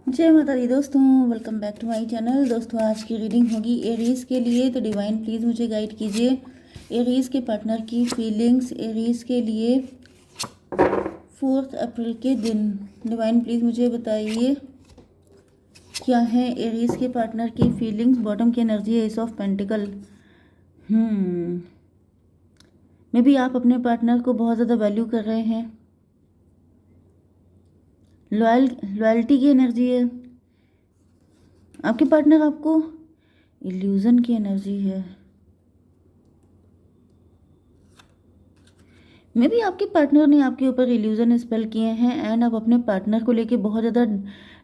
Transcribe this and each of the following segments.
जय माता दी दोस्तों, welcome back to my channel. दोस्तों आज की रीडिंग होगी एरीज के लिए, तो डिवाइन प्लीज़ मुझे गाइड कीजिए एरीज के पार्टनर की फीलिंग्स एरीज के लिए 4 अप्रैल के दिन। डिवाइन प्लीज़ मुझे बताइए क्या है एरीज के पार्टनर की फीलिंग्स। बॉटम की एनर्जी है S of pentacle. May be आप अपने पार्टनर को बहुत ज़्यादा वैल्यू कर रहे हैं। लॉयल्टी की एनर्जी है। आपके पार्टनर आपको इल्यूज़न की एनर्जी है। मे बी आपके पार्टनर ने आपके ऊपर इल्यूज़न स्पेल किए हैं एंड आप अपने पार्टनर को लेके बहुत ज़्यादा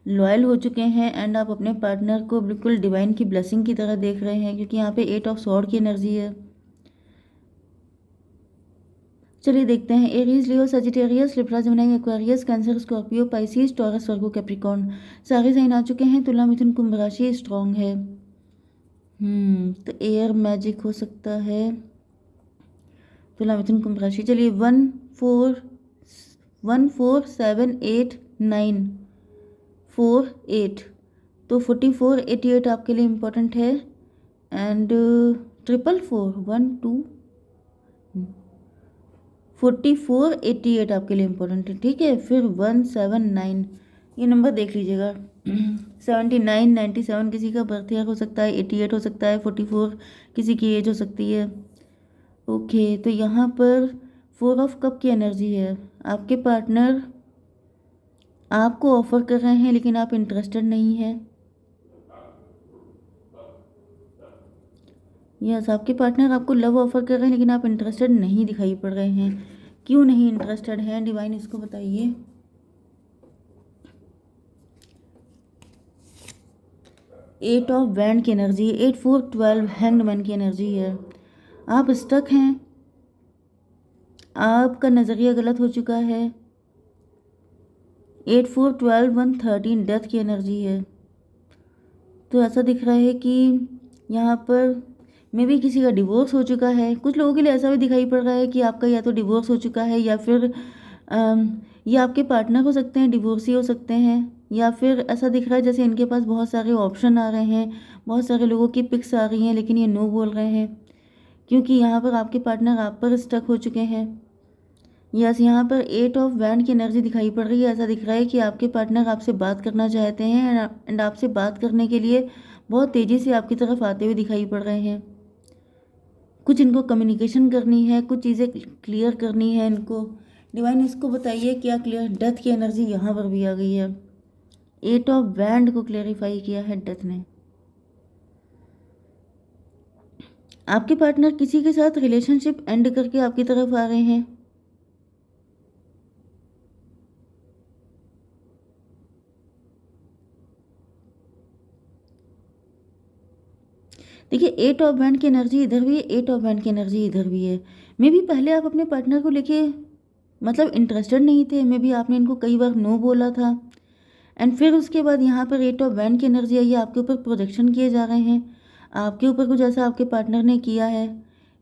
लॉयल हो चुके हैं एंड आप अपने पार्टनर को बिल्कुल डिवाइन की ब्लेसिंग की तरह देख रहे हैं, क्योंकि यहाँ पे 8 ऑफ सॉर्ड की एनर्जी है। चलिए देखते हैं Aries, Leo, Sagittarius, Libra, Gemini, Aquarius, Cancer, Scorpio, Pisces, Taurus, Virgo, Capricorn सारे साइन आ चुके हैं। तुला, मिथुन, कुंभ राशि स्ट्रॉन्ग है। तो एयर मैजिक हो सकता है। तुला, मिथुन, कुंभ राशि। चलिए 1 4 1 4 7 8 9 4 8, तो 44 88 आपके लिए इम्पोर्टेंट है एंड 444 44 88 आपके लिए इम्पोर्टेंट है। ठीक है, फिर 179 ये नंबर देख लीजिएगा। 79 97 किसी का बर्थ ईयर हो सकता है, 88 हो सकता है, 44 किसी की एज हो सकती है। ओके, तो यहाँ पर 4 ऑफ कप की एनर्जी है। आपके पार्टनर आपको ऑफर कर रहे हैं लेकिन आप इंटरेस्टेड नहीं हैं। यस, आपके पार्टनर आपको लव ऑफर कर रहे हैं लेकिन आप इंटरेस्टेड नहीं दिखाई पड़ रहे हैं। क्यों नहीं इंटरेस्टेड हैं डिवाइन, इसको बताइए। 8 ऑफ बैंड की एनर्जी, 8 4 12 हैंग्ड मैन की एनर्जी है। आप स्टक हैं, आपका नज़रिया गलत हो चुका है। 8 4 12 1 13 डेथ की एनर्जी है। तो ऐसा दिख रहा है कि यहाँ पर मे भी किसी का डिवोर्स हो चुका है। कुछ लोगों के लिए ऐसा भी दिखाई पड़ रहा है कि आपका या तो डिवोर्स हो चुका है या फिर ये आपके पार्टनर हो सकते हैं, डिवोर्सी हो सकते हैं, या फिर ऐसा दिख रहा है जैसे इनके पास बहुत सारे ऑप्शन आ रहे हैं, बहुत सारे लोगों की पिक्स आ रही हैं लेकिन ये नो बोल रहे हैं क्योंकि यहाँ पर आपके पार्टनर आप पर स्टक हो चुके हैं। यस, यहाँ पर 8 ऑफ वैंड की एनर्जी दिखाई पड़ रही है। ऐसा दिख रहा है कि आपके पार्टनर आपसे बात करना चाहते हैं एंड आपसे बात करने के लिए बहुत तेज़ी से आपकी तरफ आते हुए दिखाई पड़ रहे हैं। कुछ इनको कम्युनिकेशन करनी है, कुछ चीज़ें क्लियर करनी है इनको। डिवाइन इसको बताइए क्या क्लियर। डेथ की एनर्जी यहाँ पर भी आ गई है। 8 ऑफ वैंड को क्लेरिफाई किया है डेथ ने। आपके पार्टनर किसी के साथ रिलेशनशिप एंड करके आपकी तरफ आ रहे हैं। देखिए 8 ऑफ बैंड की एनर्जी इधर भी है, 8 ऑफ बैंड की एनर्जी इधर भी है। मे भी पहले आप अपने पार्टनर को लेके मतलब इंटरेस्टेड नहीं थे, मे भी आपने इनको कई बार नो बोला था एंड फिर उसके बाद यहाँ पर 8 ऑफ बैंड की एनर्जी आई है। आपके ऊपर प्रोजेक्शन किए जा रहे हैं, आपके ऊपर कुछ ऐसा आपके पार्टनर ने किया है।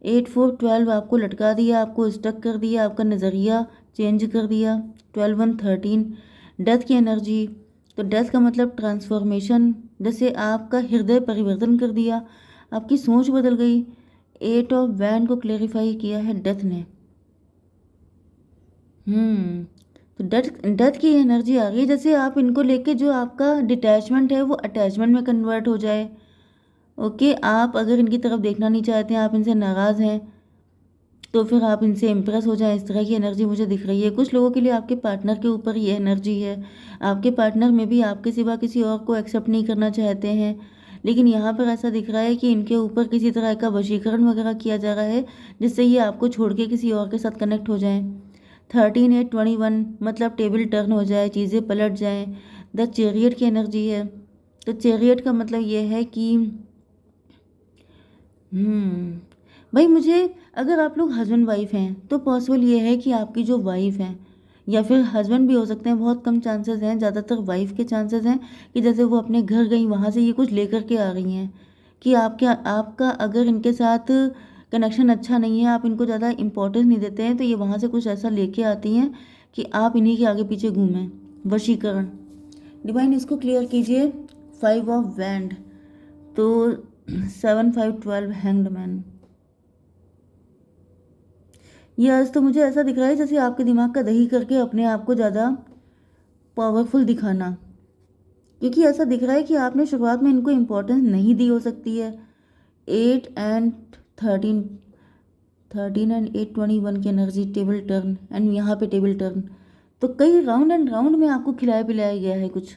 8 4 12 आपको लटका दिया, आपको स्टक कर दिया, आपका नज़रिया चेंज कर दिया। 12 1 13 डेथ की एनर्जी, तो डेथ का मतलब ट्रांसफॉर्मेशन, जैसे आपका हृदय परिवर्तन कर दिया, आपकी सोच बदल गई। 8 ऑफ वैन को क्लेरिफाई किया है डेथ ने। तो डेथ की एनर्जी आ गई, जैसे आप इनको लेके जो आपका डिटैचमेंट है वो अटैचमेंट में कन्वर्ट हो जाए। ओके, आप अगर इनकी तरफ देखना नहीं चाहते हैं, आप इनसे नाराज़ हैं, तो फिर आप इनसे इम्प्रेस हो जाएं। इस तरह की एनर्जी मुझे दिख रही है। कुछ लोगों के लिए आपके पार्टनर के ऊपर ये एनर्जी है। आपके पार्टनर में भी आपके सिवा किसी और को एक्सेप्ट नहीं करना चाहते हैं, लेकिन यहाँ पर ऐसा दिख रहा है कि इनके ऊपर किसी तरह का वशीकरण वगैरह किया जा रहा है जिससे ये आपको छोड़ के किसी और के साथ कनेक्ट हो जाएं। 13 8 21 मतलब टेबल टर्न हो जाए, चीज़ें पलट जाएं। द चैरियट की एनर्जी है। तो चैरियट का मतलब ये है कि भाई मुझे, अगर आप लोग हस्बैंड वाइफ हैं तो पॉसिबल ये है कि आपकी जो वाइफ हैं या फिर हस्बैंड भी हो सकते हैं, बहुत कम चांसेस हैं, ज़्यादातर वाइफ के चांसेस हैं कि जैसे वो अपने घर गई वहाँ से ये कुछ लेकर के आ रही हैं कि आपका अगर इनके साथ कनेक्शन अच्छा नहीं है, आप इनको ज़्यादा इंपॉर्टेंस नहीं देते हैं, तो ये वहाँ से कुछ ऐसा लेके आती हैं कि आप इन्हीं के आगे पीछे घूमें। वशीकरण, डिवाइन इसको क्लियर कीजिए। 5 ऑफ वैंड, तो 7 5 12 हैंग्ड मैन। ये आज तो मुझे ऐसा दिख रहा है जैसे आपके दिमाग का दही करके अपने आप को ज़्यादा पावरफुल दिखाना, क्योंकि ऐसा दिख रहा है कि आपने शुरुआत में इनको इम्पोर्टेंस नहीं दी हो सकती है। 8 एंड 13, 13 एंड 8 21 की एनर्जी, टेबल टर्न, एंड यहाँ पे टेबल टर्न, तो कई राउंड एंड राउंड में आपको खिलाया पिलाया गया है कुछ,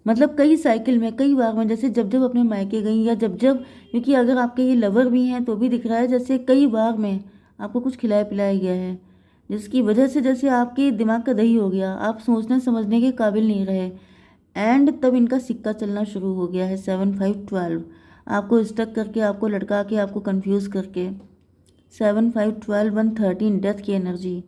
मतलब कई साइकिल में, कई बार में, जैसे जब जब अपने मायके गई या जब जब, क्योंकि अगर आपके ये लवर भी हैं तो भी दिख रहा है जैसे कई बार में आपको कुछ खिलाया पिलाया गया है, जिसकी वजह से जैसे आपके दिमाग का दही हो गया, आप सोचने समझने के काबिल नहीं रहे, एंड तब इनका सिक्का चलना शुरू हो गया है। 7 5 12 आपको स्टक करके, आपको लटका के, आपको कंफ्यूज करके। 7 5 12 1 13 डेथ की एनर्जी।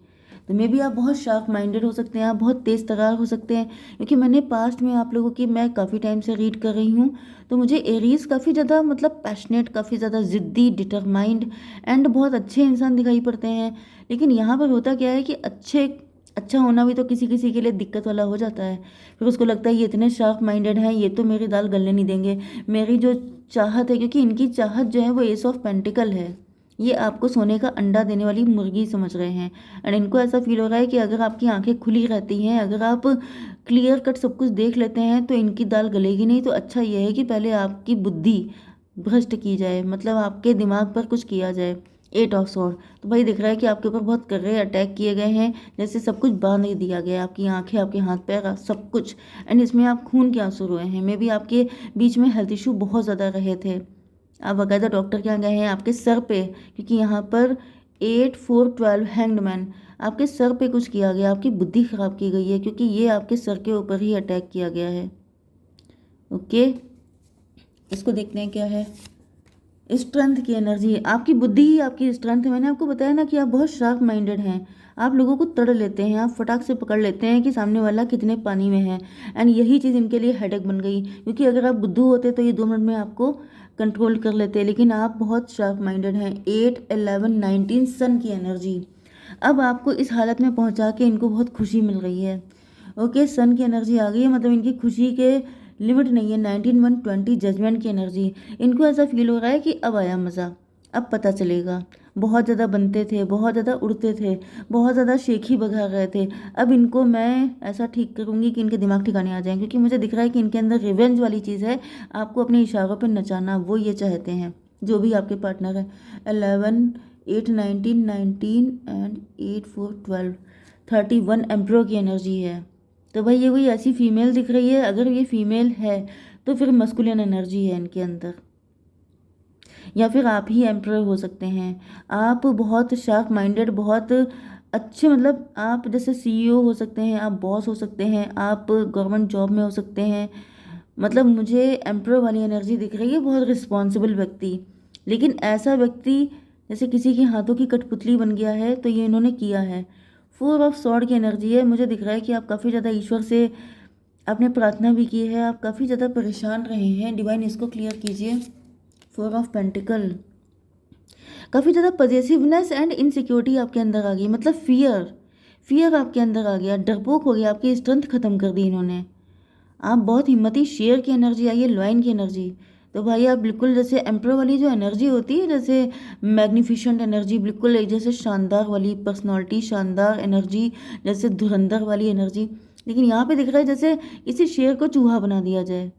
तो मे बी आप बहुत शार्प माइंडेड हो सकते हैं, आप बहुत तेज़ तर्रार हो सकते हैं, क्योंकि मैंने पास्ट में आप लोगों की, मैं काफ़ी टाइम से रीड कर रही हूँ, तो मुझे एरीज काफ़ी ज़्यादा मतलब पैशनेट, काफ़ी ज़्यादा ज़िद्दी, डिटरमाइंड एंड बहुत अच्छे इंसान दिखाई पड़ते हैं। लेकिन यहाँ पर होता क्या है कि अच्छा होना भी तो किसी किसी के लिए दिक्कत वाला हो जाता है। फिर उसको लगता है ये इतने शार्प माइंडेड हैं, ये तो मेरी दाल गलने नहीं देंगे, मेरी जो चाहत है, क्योंकि इनकी चाहत जो है वो एस ऑफ पेंटिकल है, ये आपको सोने का अंडा देने वाली मुर्गी समझ रहे हैं। एंड इनको ऐसा फील हो रहा है कि अगर आपकी आंखें खुली रहती हैं, अगर आप क्लियर कट सब कुछ देख लेते हैं, तो इनकी दाल गलेगी नहीं। तो अच्छा यह है कि पहले आपकी बुद्धि भ्रष्ट की जाए, मतलब आपके दिमाग पर कुछ किया जाए। 8 ऑफ स्वॉर्ड, तो भाई दिख रहा है कि आपके ऊपर बहुत कर्रे अटैक किए गए हैं, जैसे सब कुछ बांध दिया गया है, आपकी आंखें, आपके हाथ पैर, सब कुछ। एंड इसमें आप खून के आंसू रोए हैं, मे बी आपके बीच में हेल्थ इशू बहुत ज़्यादा रहे थे, आप बाकायदा डॉक्टर के यहाँ गए हैं, आपके सर पे, क्योंकि यहाँ पर 8 4 12 हैंग्ड मैन, आपके सर पे कुछ किया गया, आपकी बुद्धि खराब की गई है, क्योंकि ये आपके सर के ऊपर ही अटैक किया गया है। ओके, इसको देखते हैं क्या है। स्ट्रेंथ की एनर्जी, आपकी बुद्धि ही आपकी स्ट्रेंथ है। मैंने आपको बताया ना कि आप बहुत शार्प माइंडेड हैं, आप लोगों को तड़ लेते हैं, आप फटाक से पकड़ लेते हैं कि सामने वाला कितने पानी में है। एंड यही चीज़ इनके लिए हेडेक बन गई, क्योंकि अगर आप बुद्धू होते तो ये 2 मिनट में आपको कंट्रोल कर लेते, लेकिन आप बहुत शार्प माइंडेड हैं। 8 11 19 सन की एनर्जी, अब आपको इस हालत में पहुंचा के इनको बहुत खुशी मिल रही है। ओके, सन की एनर्जी आ गई है, मतलब इनकी खुशी के लिमिट नहीं है। 19 1 20 जजमेंट की एनर्जी, इनको ऐसा फील हो रहा है कि अब आया मज़ा, अब पता चलेगा। बहुत ज़्यादा बनते थे, बहुत ज़्यादा उड़ते थे, बहुत ज़्यादा शेखी बघा रहे थे, अब इनको मैं ऐसा ठीक करूँगी कि इनके दिमाग ठिकाने आ जाएं, क्योंकि मुझे दिख रहा है कि इनके अंदर रिवेंज वाली चीज़ है, आपको अपने इशारों पर नचाना, वो ये चाहते हैं, जो भी आपके पार्टनर है। 11 8 19 19 एंड 8 4 12 31 एम्प्रो की एनर्जी है। तो भाई ये कोई ऐसी फीमेल दिख रही है, अगर ये फीमेल है तो फिर मस्कुलिन एनर्जी है इनके अंदर, या फिर आप ही एम्प्रर हो सकते हैं। आप बहुत शार्प माइंडेड, बहुत अच्छे, मतलब आप जैसे सीईओ हो सकते हैं, आप बॉस हो सकते हैं, आप गवर्नमेंट जॉब में हो सकते हैं, मतलब मुझे एम्प्रर वाली एनर्जी दिख रही है, बहुत रिस्पॉन्सिबल व्यक्ति। लेकिन ऐसा व्यक्ति जैसे किसी के हाथों की कठपुतली बन गया है, तो ये इन्होंने किया है। 4 ऑफ सॉर्ड की एनर्जी है, मुझे दिख रहा है कि आप काफ़ी ज़्यादा ईश्वर से आपने प्रार्थना भी की है, आप काफ़ी ज़्यादा परेशान रहे हैं। डिवाइन इसको क्लियर कीजिए। 4 ऑफ पेंटिकल, काफ़ी ज़्यादा पॉजेसिवनेस एंड इनसिक्योरिटी आपके अंदर आ गई, मतलब फियर आपके अंदर आ गया, डरपोक हो गया, आपकी स्ट्रेंथ खत्म कर दी इन्होंने। आप बहुत हिम्मती, शेर की एनर्जी आई है, लॉयन की एनर्जी। तो भाई आप बिल्कुल जैसे एम्प्रो वाली जो एनर्जी होती है, जैसे मैग्निफिशेंट एनर्जी, बिल्कुल एक जैसे शानदार वाली पर्सनालिटी, शानदार एनर्जी, जैसे धुरंधर वाली एनर्जी। लेकिन यहाँ पे दिख रहा है जैसे किसी शेर को चूहा बना दिया जाए,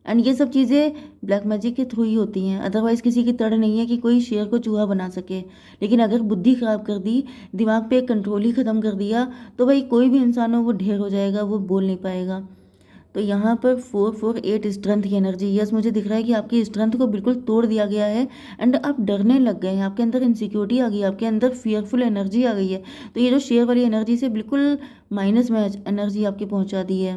एंड ये सब चीज़ें ब्लैक मैजिक के थ्रू ही होती हैं, अदरवाइज़ किसी की तड़ नहीं है कि कोई शेर को चूहा बना सके। लेकिन अगर बुद्धि ख़राब कर दी, दिमाग पे कंट्रोल ही ख़त्म कर दिया, तो भाई कोई भी इंसान हो वो ढेर हो जाएगा, वो बोल नहीं पाएगा। तो यहाँ पर 4 4 8 स्ट्रेंथ की एनर्जी, यस मुझे दिख रहा है कि आपकी स्ट्रेंथ को बिल्कुल तोड़ दिया गया है, एंड आप डरने लग गए हैं, आपके अंदर इनसिक्योरिटी आ गई, आपके अंदर फियरफुल एनर्जी आ गई है। तो ये जो शेयर वाली एनर्जी से बिल्कुल माइनस में एनर्जी आपकी पहुँचा दी है।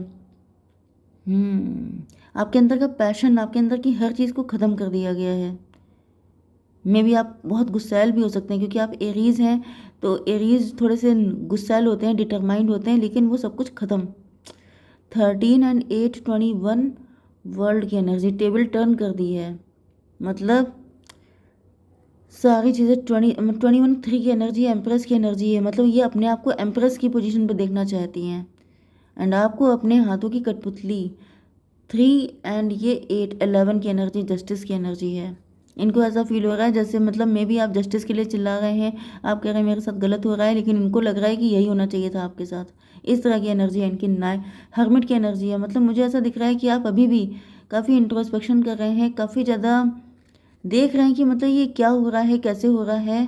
आपके अंदर का पैशन, आपके अंदर की हर चीज़ को ख़त्म कर दिया गया है। मे बी आप बहुत गुस्सैल भी हो सकते हैं, क्योंकि आप एरीज़ हैं, तो एरीज़ थोड़े से गुस्सैल होते हैं, डिटरमाइंड होते हैं, लेकिन वो सब कुछ ख़त्म। 13 एंड 8 21 वर्ल्ड की एनर्जी, टेबल टर्न कर दी है, मतलब सारी चीज़ें 21 3 की एनर्जी, एम्प्रेस की एनर्जी है, मतलब ये अपने आप को एम्प्रेस की पोजीशन पर देखना चाहती हैं। एंड आपको अपने हाथों की कठपुतली 3 एंड ये 8 11 की एनर्जी जस्टिस की एनर्जी है। इनको ऐसा फील हो रहा है जैसे मतलब मे बी आप जस्टिस के लिए चिल्ला रहे हैं, आप कह रहे हैं मेरे साथ गलत हो रहा है, लेकिन इनको लग रहा है कि यही होना चाहिए था आपके साथ। इस तरह की एनर्जी है इनकी। हर्मिट की एनर्जी है, मतलब मुझे ऐसा दिख रहा है कि आप अभी भी काफ़ी इंट्रोस्पेक्शन कर रहे हैं, काफ़ी ज़्यादा देख रहे हैं कि मतलब ये क्या हो रहा है, कैसे हो रहा है।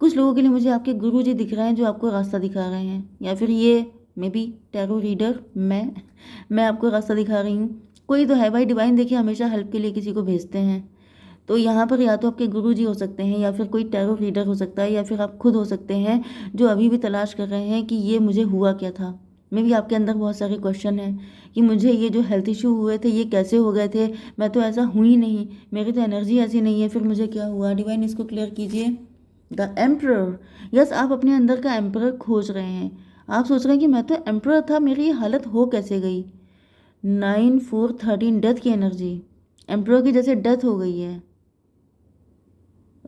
कुछ लोगों के लिए मुझे आपके गुरु जी दिख रहे हैं जो आपको रास्ता दिखा रहे हैं, या फिर ये मे बी टैरो रीडर मैं आपको रास्ता दिखा रही हूँ। कोई तो है भाई, डिवाइन देखिए हमेशा हेल्प के लिए किसी को भेजते हैं। तो यहाँ पर या तो आपके गुरु जी हो सकते हैं, या फिर कोई टैरो रीडर हो सकता है, या फिर आप खुद हो सकते हैं जो अभी भी तलाश कर रहे हैं कि ये मुझे हुआ क्या था। मे भी आपके अंदर बहुत सारे क्वेश्चन हैं कि मुझे ये जो हेल्थ इशू हुए थे ये कैसे हो गए थे, मैं तो ऐसा हुई नहीं, मेरी तो एनर्जी ऐसी नहीं है, फिर मुझे क्या हुआ। डिवाइन इसको क्लियर कीजिए। द एम्प्रर, यस आप अपने अंदर का एम्प्रर खोज रहे हैं। आप सोच रहे हैं कि मैं तो एम्प्रर था, मेरी ये हालत हो कैसे गई। 9 4 13 डेथ की एनर्जी, एम्प्रर की जैसे डेथ हो गई है।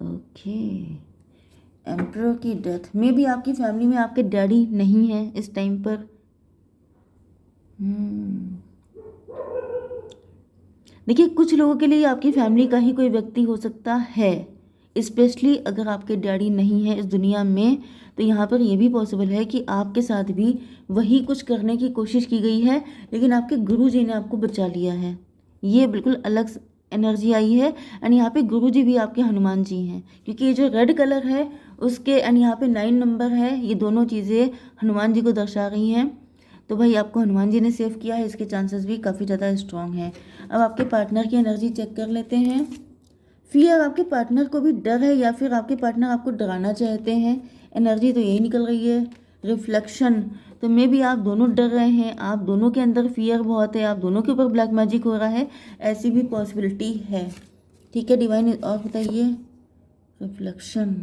ओके, एम्प्रर की डेथ में भी आपकी फैमिली में आपके डैडी नहीं है इस टाइम पर। देखिए कुछ लोगों के लिए आपकी फैमिली का ही कोई व्यक्ति हो सकता है, स्पेशली अगर आपके डैडी नहीं है इस दुनिया में, तो यहाँ पर यह भी पॉसिबल है कि आपके साथ भी वही कुछ करने की कोशिश की गई है, लेकिन आपके गुरुजी ने आपको बचा लिया है। ये बिल्कुल अलग एनर्जी आई है। एंड यहाँ पे गुरुजी भी आपके हनुमान जी हैं, क्योंकि ये जो रेड कलर है उसके एंड यहाँ पे 9 नंबर है, ये दोनों चीज़ें हनुमान जी को दर्शा रही हैं। तो भाई आपको हनुमान जी ने सेव किया है, इसके चांसेस भी काफ़ी ज़्यादा स्ट्रॉन्ग हैं। अब आपके पार्टनर की एनर्जी चेक कर लेते हैं। फियर, आपके पार्टनर को भी डर है या फिर आपके पार्टनर आपको डराना चाहते हैं, एनर्जी तो यही निकल रही है। रिफ्लेक्शन, तो मे भी आप दोनों डर रहे हैं, आप दोनों के अंदर फियर बहुत है, आप दोनों के ऊपर ब्लैक मैजिक हो रहा है, ऐसी भी पॉसिबिलिटी है। ठीक है डिवाइन, और बताइए। रिफ्लेक्शन,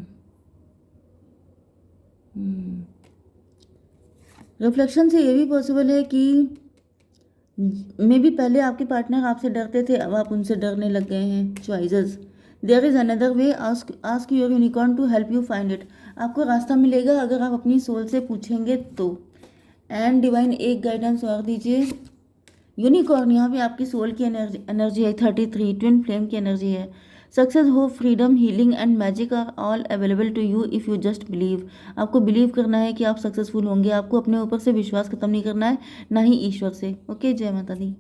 रिफ्लेक्शन से ये भी पॉसिबल है कि मे बी पहले आपके पार्टनर आपसे डरते थे, अब आप उनसे डरने लग गए हैं। Choices, there is another way, ask your unicorn to help you find it. आपको रास्ता मिलेगा अगर आप अपनी सोल से पूछेंगे तो। एंड डिवाइन एक गाइडेंस और दीजिए। यूनिकॉर्न, यहाँ पे आपकी सोल की एनर्जी है 33, ट्विन फ्लेम की एनर्जी है। Success, hope, freedom, healing and magic are all available to you if you just believe. आपको बिलीव करना है कि आप सक्सेसफुल होंगे, आपको अपने ऊपर से विश्वास खत्म नहीं करना है, ना ही ईश्वर से। ओके, जय माता दी।